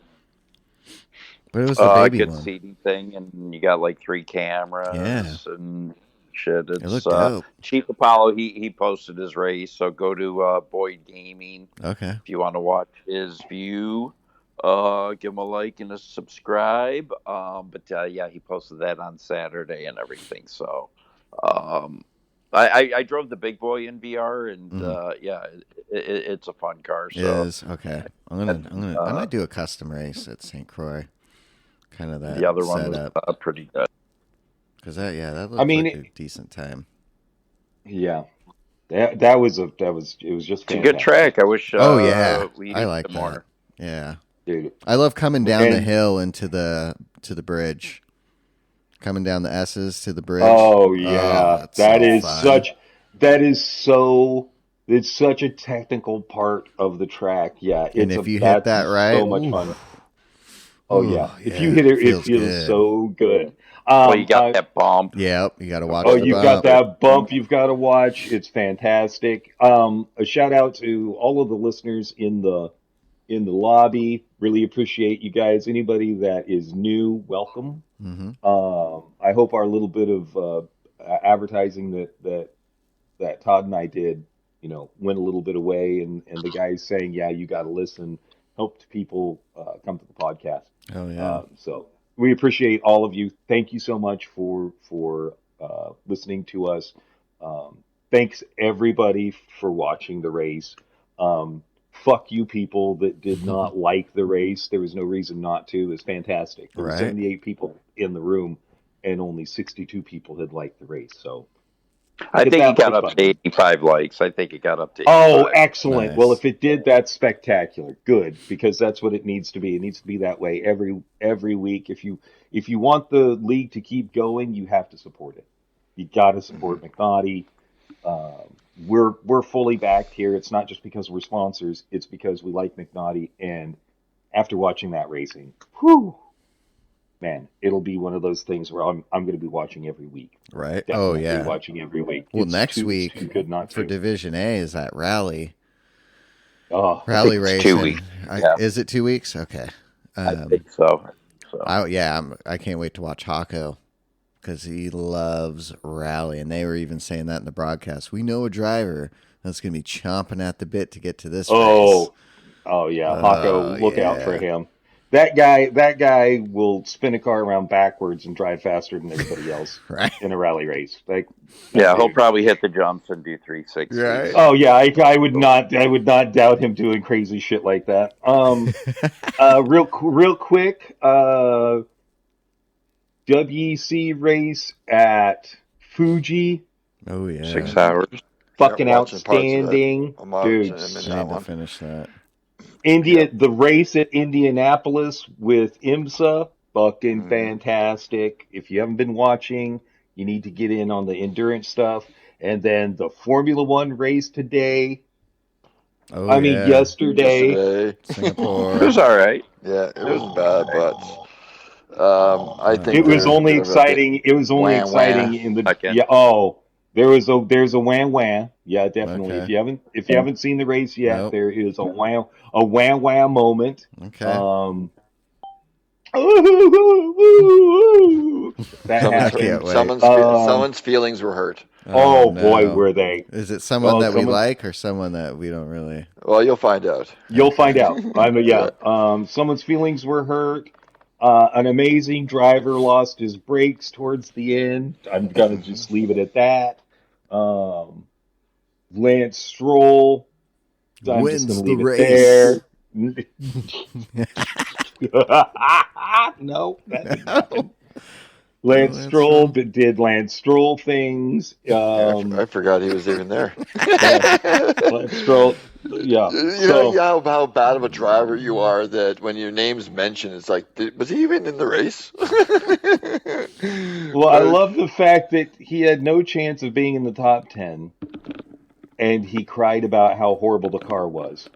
But it was the baby good one. seating thing, and you got like 3 cameras and shit. It It's looked dope. Chief Apollo. He posted his race, so go to Boyd Gaming. Okay. If you want to watch his view, give him a like and a subscribe. But yeah, he posted that on Saturday and everything. So, I drove the big boy in VR, and yeah, it's a fun car. So. It is okay. I might do a custom race at St. Croix. Kind of that. The other setup. one was pretty good. Because that looked like a decent time. Yeah, it was just fantastic. It's a good track. I wish. I like that. More. Yeah, dude. I love coming down the hill into the bridge. Coming down the S's to the bridge. Oh yeah, it's such a technical part of the track. Yeah, and if you hit that right, so much fun. Oh yeah, if you hit it, it feels so good. Well, you got that bump. Yep, you got to watch. Oh, you've got that bump. You've got to watch. It's fantastic. A shout out to all of the listeners in the lobby. Really appreciate you guys. Anybody that is new, welcome. I hope our little bit of advertising that Todd and I did, went a little bit away, and the guys saying, yeah, you got to listen, helped people come to the podcast. Oh yeah. So we appreciate all of you. Thank you so much for listening to us. Thanks everybody for watching the race. Fuck you people that did not like the race. There was no reason not to. It was fantastic. There were 78 people in the room, and only 62 people had liked the race. So I think it got up to 85 likes. I think it got up to 85. Oh, excellent. Nice. Well, if it did, that's spectacular. Good, because that's what it needs to be. It needs to be that way every week. If you want the league to keep going, you have to support it. You got to support McNaughty. We're fully backed here. It's not just because we're sponsors. It's because we like McNaughty. And after watching that racing, man, it'll be one of those things where I'm going to be watching every week. Right. Definitely watching every week. Well, next week for Division A is that rally. Rally racing. 2 weeks. Is it 2 weeks? Okay. I think so. I can't wait to watch Hako. Because he loves rally, and they were even saying that in the broadcast. We know a driver that's going to be chomping at the bit to get to this race. Oh yeah, Hako, look out for him. That guy will spin a car around backwards and drive faster than everybody else in a rally race. He'll probably hit the jumps and do 360. Right. Oh yeah, I would not doubt him doing crazy shit like that. Real quick. WEC race at Fuji. Oh yeah, 6 hours. Fucking outstanding, dude. I need to finish that. The race at Indianapolis with IMSA, fucking fantastic. If you haven't been watching, you need to get in on the endurance stuff. And then the Formula One race today. Yesterday. Singapore. It was all right. Yeah, it was bad, but. I think it was only exciting. It was only exciting in the there's a wham. Yeah, definitely. Okay. If you haven't seen the race yet, there is a wham moment. Okay. Someone's feelings were hurt. Oh no. Boy, were they! Is it someone that we like or someone that we don't really? Well, you'll find out. You'll find out. Someone's feelings were hurt. An amazing driver lost his brakes towards the end. I'm going to just leave it at that. Lance Stroll wins the race. No, that didn't happen. Lance Stroll did Lance Stroll things. I forgot he was even there. Lance Stroll. Yeah. You know how bad of a driver you are that when your name's mentioned, it's like, was he even in the race? Well, I love the fact that he had no chance of being in the top 10, and he cried about how horrible the car was.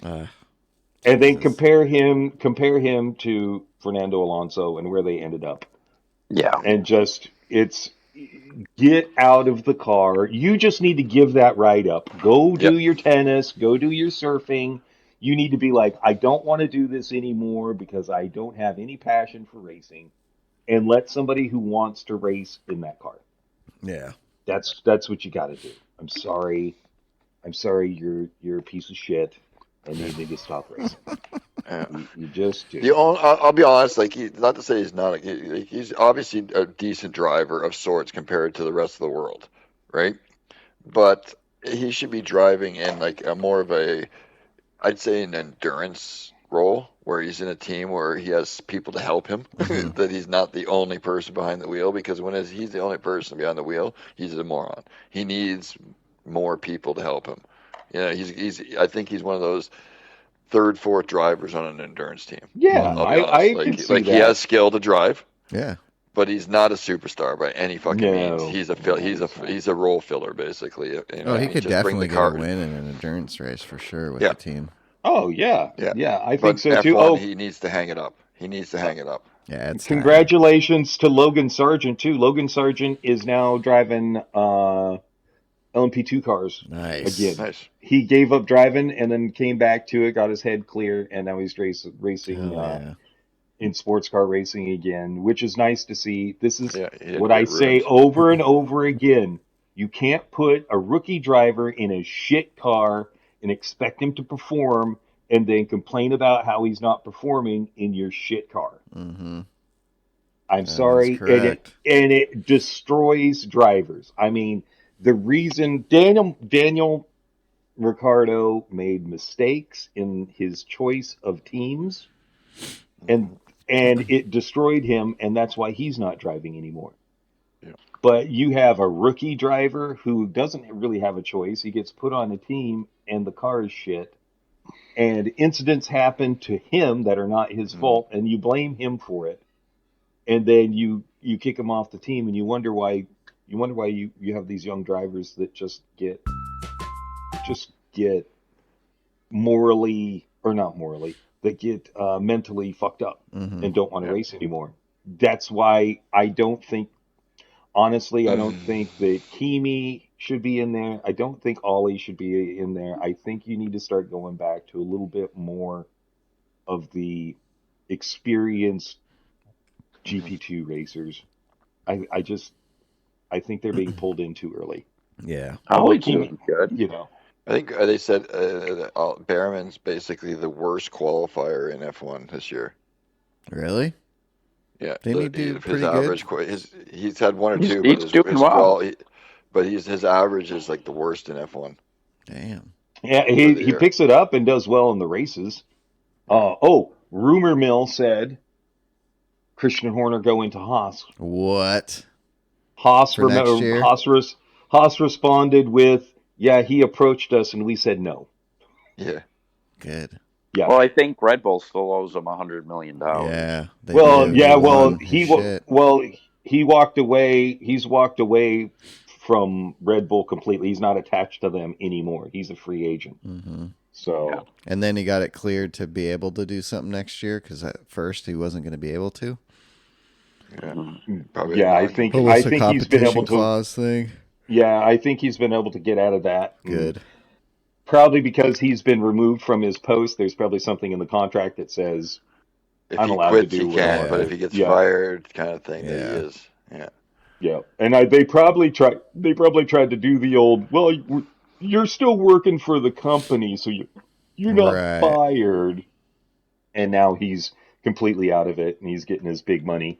And then compare him to Fernando Alonso and where they ended up. Yeah. And get out of the car. You just need to give that ride up. Go do your tennis. Go do your surfing. You need to be like, I don't want to do this anymore because I don't have any passion for racing, and let somebody who wants to race in that car. Yeah. That's what you got to do. I'm sorry, you're a piece of shit, and you need to stop racing. You just do. I'll be honest, like, not to say he's not, he's obviously a decent driver of sorts compared to the rest of the world, right? But he should be driving in like a more of I'd say an endurance role where he's in a team where he has people to help him, that he's not the only person behind the wheel, because when he's the only person behind the wheel, he's a moron. He needs more people to help him. I think he's one of those third, fourth drivers on an endurance team. Yeah, I'll be honest. I can see that. He has skill to drive. Yeah. But he's not a superstar by any fucking means. He's a role filler, basically. He could definitely get a win in an endurance race for sure with the team. Oh yeah, I think so too. F1, he needs to hang it up. Yeah, congratulations to Logan Sargent too. Logan Sargent is now driving LMP2 cars. Nice. Again. Nice. He gave up driving and then came back to it, got his head clear, and now he's racing in sports car racing again, which is nice to see. This is what I say over and over again. You can't put a rookie driver in a shit car and expect him to perform and then complain about how he's not performing in your shit car. Mm-hmm. I'm sorry. And it destroys drivers. I mean, the reason Daniel Ricciardo made mistakes in his choice of teams, and it destroyed him, and that's why he's not driving anymore. Yeah. But you have a rookie driver who doesn't really have a choice. He gets put on a team, and the car is shit. And incidents happen to him that are not his fault, and you blame him for it. And then you kick him off the team, and you wonder why you have these young drivers that just get mentally fucked up and don't want to race anymore. That's why I don't think that Kimi should be in there. I don't think Ollie should be in there. I think you need to start going back to a little bit more of the experienced GP2 racers. I think they're being pulled in too early. Yeah. Ollie Kimi good. I think they said Behrman's basically the worst qualifier in F1 this year. Really? Yeah. Didn't he do pretty average, good? He's had one or two, he's doing well. But his average is like the worst in F1. Damn. Yeah, he picks it up and does well in the races. Rumor mill said Christian Horner go into Haas. What? Haas responded with, "Yeah, he approached us and we said no." Yeah. Good. Yeah. Well, I think Red Bull still owes him $100 million. Yeah. He walked away. He's walked away from Red Bull completely. He's not attached to them anymore. He's a free agent. Mm-hmm. So. And then he got it cleared to be able to do something next year because at first he wasn't going to be able to. Yeah. Probably. Yeah, I think he's been able to. Clause thing. Yeah, I think he's been able to get out of that. Good. Probably because he's been removed from his post. There's probably something in the contract that says I'm allowed to do he can, but if he gets fired, kind of thing, that he is. Yeah. Yeah, and they probably tried to do the old. Well, you're still working for the company, so you're not fired. And now he's completely out of it, and he's getting his big money.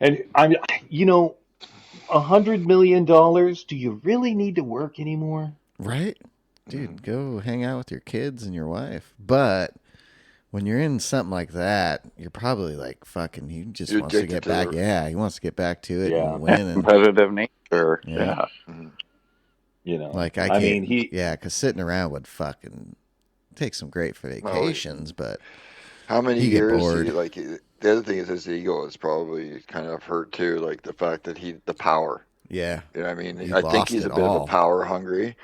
And $100 million. Do you really need to work anymore? Right. Dude, go hang out with your kids and your wife. But when you're in something like that, you're probably like, fucking, he just wants to get back. He wants to get back to it and win. And, competitive nature. Yeah. Like, because sitting around would fucking take some great vacations, but how many years, the other thing is his ego is probably kind of hurt too, like the fact that the power. Yeah. You know what I mean? I think he's a bit of a power hungry.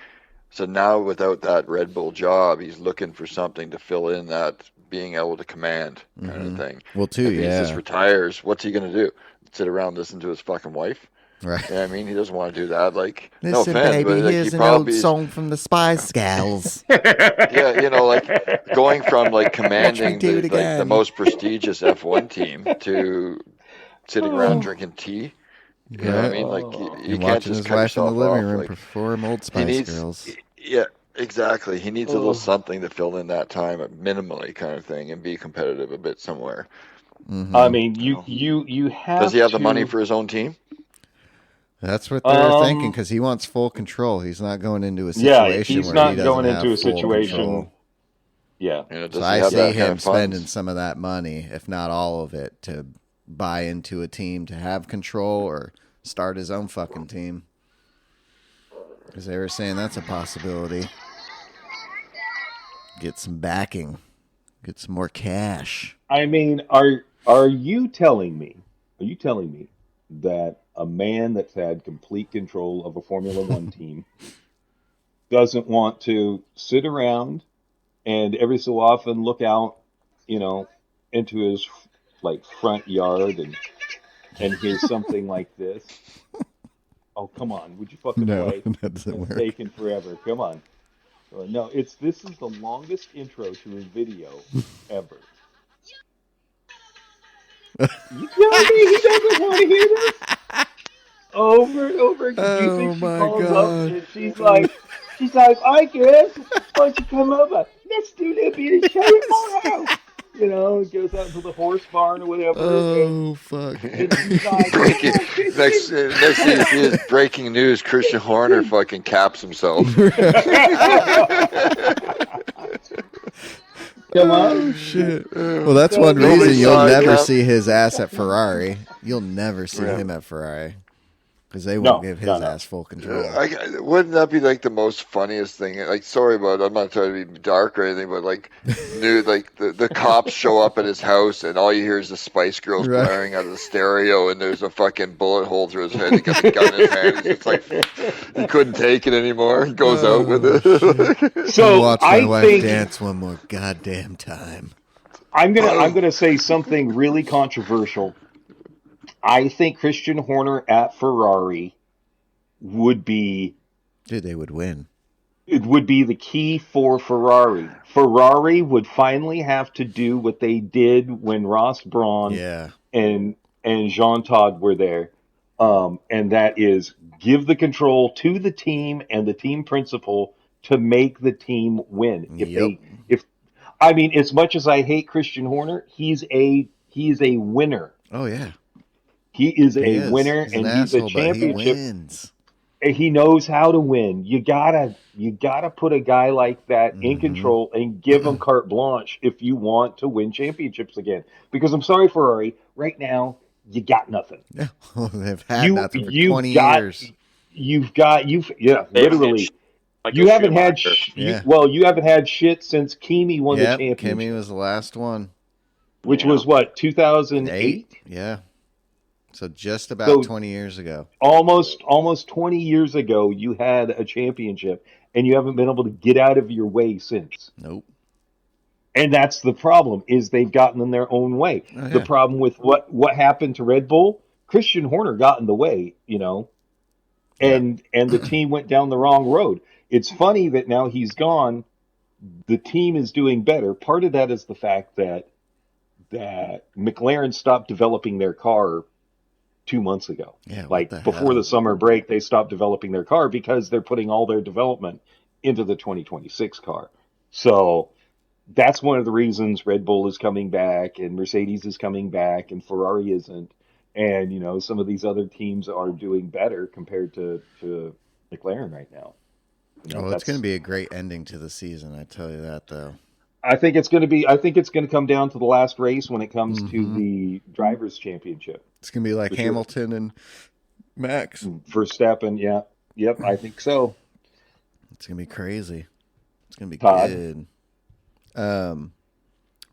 So now without that Red Bull job, he's looking for something to fill in that being able to command kind of thing. Well, too, if he just retires, what's he going to do? Sit around listening to his fucking wife? Right. Yeah, I mean, he doesn't want to do that. Like, no Listen, offense, baby, but like, here's he an old probably song from the Spice Girls. yeah, like going from like Watch me commanding do it the again. most prestigious F1 team to sitting around Oh. drinking tea. You Yeah. know what I mean? Like you And can't watching just his cut wife in the yourself living off. room Like perform Old he Spice needs, Girls. yeah, exactly. He needs a little Oh. something to fill in that time, minimally, kind of thing, and be competitive a bit somewhere. Mm-hmm. I mean, You know? you have Does he have to. the money for his own team? That's what they're thinking, because he wants full control. He's not going into a situation he's where not he doesn't going into have a full situation. control. Yeah. You know, So does he I have see that kind him of spending funds? some of that money, if not all of it, to buy into a team to have control or start his own fucking team. Because they were saying that's a possibility. Get some backing. Get some more cash. I mean, are you telling me? Are you telling me that a man that's had complete control of a Formula One team doesn't want to sit around and every so often look out, into his like front yard and hear something like this? Oh, come on! Would you fucking No, play? that doesn't It's work. taken forever. Come on. No, this is the longest intro to a video ever. You tell me he doesn't want to hear this over and over again. Do you think Oh she my calls up god. and she's like, "Hi, Chris, why don't you come over? Let's do a little bit of show at my house." Goes out to the horse barn or whatever, Oh fuck. and she's like, "Come Breaking on, next Christian." thing you see is breaking news. Christian Horner fucking caps himself. Come Oh on. shit. Well, that's one Nobody reason you'll saw it never come. see his ass at Ferrari. You'll never see Yeah. him at Ferrari. Because they won't give his No. ass full control. Wouldn't that be like the most funniest thing? Like, sorry about it, I'm not trying to be dark or anything, but like, like the cops show up at his house and all you hear is the Spice Girls Right. blaring out of the stereo, and there's a fucking bullet hole through his head. He got a gun in his hand. He's just like, he couldn't take it anymore. He goes out with it. So Watch my I wife think dance one more goddamn time. I'm gonna say something really controversial. I think Christian Horner at Ferrari would be Dude, they would win. it would be the key for Ferrari. Ferrari would finally have to do what they did when Ross Brawn Yeah. and Jean Todt were there, and that is give the control to the team and the team principal to make the team win. If I mean, as much as I hate Christian Horner, he's a winner. Oh yeah. He is He a is. winner, He's an and he's a asshole, but he championship. wins. He knows how to win. You gotta put a guy like that in Mhm. control and give him carte blanche if you want to win championships again. Because I'm sorry, Ferrari, right now you got nothing. Yeah. They've had nothing for 20 got, years. You've They've literally. like You a haven't had Schumacher. Yeah. you haven't had shit since Kimi won the Yep. championship, Kimmy was the last one. which Yeah. was what 2008. Yeah. So just about So 20 years ago. almost 20 years ago, you had a championship, and you haven't been able to get out of your way since. Nope. And that's the problem, is they've gotten in their own way. Oh, The yeah. problem with what happened to Red Bull, Christian Horner got in the way, and the team went down the wrong road. It's funny that now he's gone, the team is doing better. Part of that is the fact that McLaren stopped developing their car 2 months ago. Yeah. What Like the before hell? the summer break, they stopped developing their car because they're putting all their development into the 2026 car. So that's one of the reasons Red Bull is coming back and Mercedes is coming back and Ferrari isn't. And, some of these other teams are doing better compared to McLaren right now. Oh, it's going to be a great ending to the season. I tell you that, though. I think it's going to come down to the last race when it comes to Mhm. the drivers' championship. It's going to be like For sure. Hamilton and Max. Verstappen, yeah. Yep, I think so. It's going to be crazy. It's going to be Todd? good.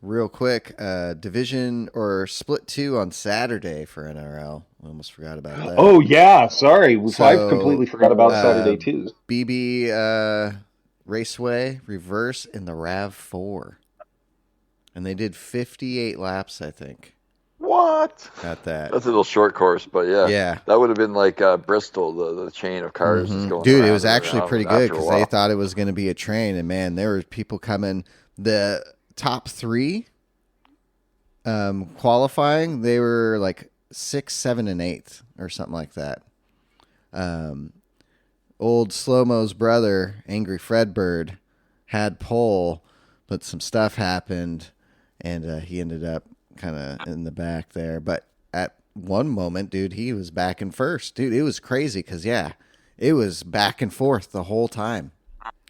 Real quick, division or split 2 on Saturday for NRL. I almost forgot about that. Oh, yeah, sorry. So, I completely forgot about Saturday, too. BB Raceway reverse in the RAV4. And they did 58 laps, I think. What? At that. That's a little short course, but Yeah. that would have been like Bristol, the chain of cars that's going. Dude, around it was and actually around pretty after good a because while. they thought it was going to be a train, and man, there were people coming. The top 3 qualifying, they were like 6, 7, and 8 or something like that. Old Slow-Mo's brother, Angry Fredbird, had pole, but some stuff happened, and he ended up kind of in the back there. But at one moment, dude, he was back in first. Dude, it was crazy because, it was back and forth the whole time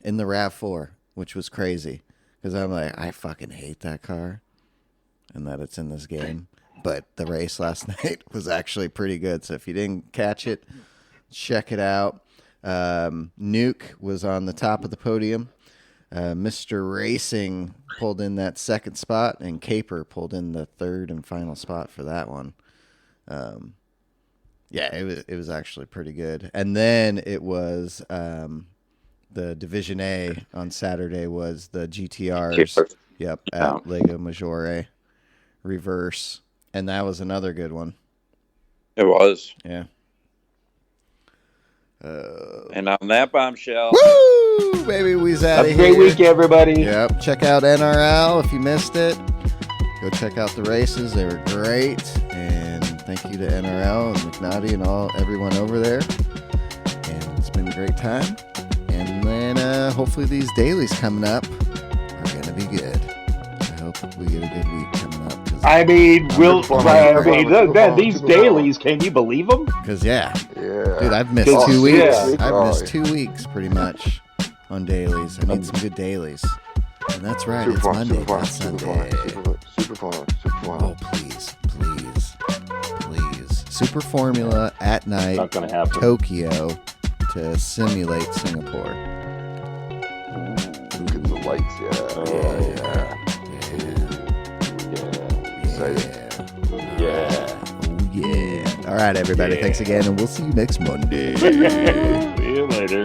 in the RAV4, which was crazy because I'm like, I fucking hate that car and that it's in this game. But the race last night was actually pretty good. So if you didn't catch it, check it out. Nuke was on the top of the podium. Mr. Racing pulled in that second spot, and Caper pulled in the third and final spot for that one. It was actually pretty good. And then it was the Division A on Saturday was the GTRs. Yep, at Lego Maggiore reverse, and that was another good one. It was. Yeah. And on that bombshell, woo, baby, we's out of here. Have a great week, everybody. Yep. Check out NRL if you missed it. Go check out the races; they were great. And thank you to NRL and McNaughty and everyone over there. And it's been a great time. And then hopefully these dailies coming up are gonna be good. I hope we get a good week coming up. I mean, these dailies, can you believe them? Because, dude, I've missed 2 2 weeks. Yeah. I've missed 2 weeks, pretty much, on dailies. I need some good dailies. And that's right, it's Monday, not Sunday. Super fun. Oh, please. Super Formula at night, Not gonna happen. Tokyo, to simulate Singapore. Look at the lights, Yeah. All right, everybody. Thanks again, and we'll see you next Monday. See you later.